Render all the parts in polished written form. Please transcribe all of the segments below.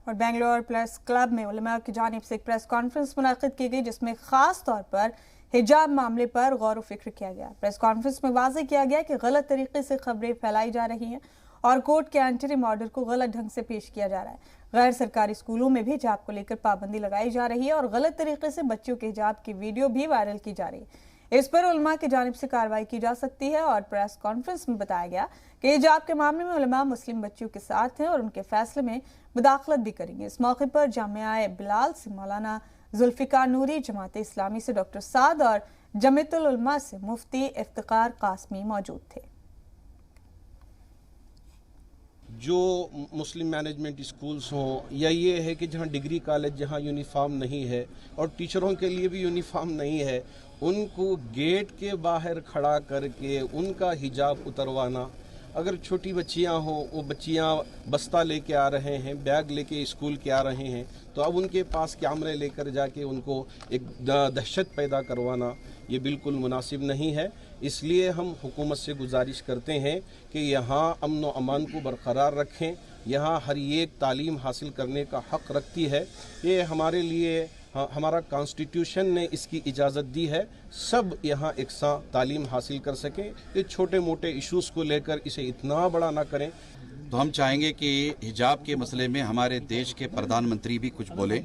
اور Bangalore press club میں علماء کی جانب سے ایک پریس کانفرنس منعقد کی گئی جس میں خاص طور پر حجاب معاملے پر غور و فکر کیا گیا۔ پریس کانفرنس میں واضح کیا گیا کہ غلط طریقے سے خبریں پھیلائی جا رہی ہیں اور کورٹ کے انٹرم آرڈر کو غلط ڈھنگ سے پیش کیا جا رہا ہے۔ غیر سرکاری اسکولوں میں بھی حجاب کو لے کر پابندی لگائی جا رہی ہے اور غلط طریقے سے بچیوں کے حجاب کی ویڈیو بھی وائرل کی جا رہی ہے۔ اس پر علماء کی جانب سے کارروائی کی جا سکتی ہے اور پریس کانفرنس میں بتایا گیا کہ حجاب کے معاملے میں علماء مسلم بچیوں کے ساتھ ہیں اور ان کے فیصلے میں مداخلت بھی کریں گے۔ اس موقع پر جامعہ بلال سے مولانا ذوالفقار نوری، جماعت اسلامی سے ڈاکٹر سعد اور جمعیت العلماء سے مفتی افتخار قاسمی موجود تھے۔ جو مسلم مینجمنٹ اسکولز ہوں یا یہ ہے کہ جہاں ڈگری کالج جہاں یونیفارم نہیں ہے اور ٹیچروں کے لیے بھی یونیفارم نہیں ہے، ان کو گیٹ کے باہر کھڑا کر کے ان کا حجاب اتروانا، اگر چھوٹی بچیاں ہوں وہ بچیاں بستہ لے کے آ رہے ہیں، بیگ لے کے اسکول کے آ رہے ہیں، تو اب ان کے پاس کیمرے لے کر جا کے ان کو ایک دہشت پیدا کروانا یہ بالکل مناسب نہیں ہے۔ اس لیے ہم حکومت سے گزارش کرتے ہیں کہ یہاں امن و امان کو برقرار رکھیں، یہاں ہر ایک تعلیم حاصل کرنے کا حق رکھتی ہے۔ یہ ہمارے لیے ہمارا کانسٹیٹیوشن نے اس کی اجازت دی ہے، سب یہاں یکساں تعلیم حاصل کر سکیں۔ یہ چھوٹے موٹے ایشوز کو لے کر اسے اتنا بڑا نہ کریں۔ تو ہم چاہیں گے کہ حجاب کے مسئلے میں ہمارے دیش کے پردھان منتری بھی کچھ بولیں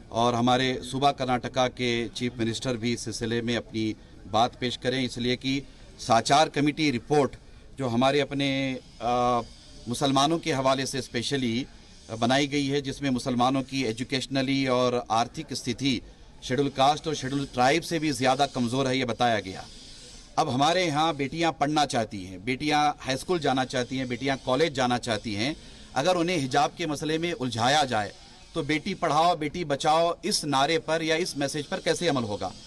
اور ہمارے صوبہ کرناٹکا کے چیف منسٹر بھی اس سلسلے میں اپنی بات پیش کریں، اس لیے کہ ساچار کمیٹی رپورٹ جو ہمارے اپنے مسلمانوں کے حوالے سے اسپیشلی بنائی گئی ہے، جس میں مسلمانوں کی ایجوکیشنلی اور آرتھک استھتی شیڈول کاسٹ اور شیڈول ٹرائب سے بھی زیادہ کمزور ہے، یہ بتایا گیا۔ اب ہمارے یہاں بیٹیاں پڑھنا چاہتی ہیں، بیٹیاں ہائی اسکول جانا چاہتی ہیں، بیٹیاں کالج جانا چاہتی ہیں، اگر انہیں حجاب کے مسئلے میں الجھایا جائے تو بیٹی پڑھاؤ بیٹی بچاؤ اس نعرے پر یا اس میسج پر کیسے عمل ہوگا؟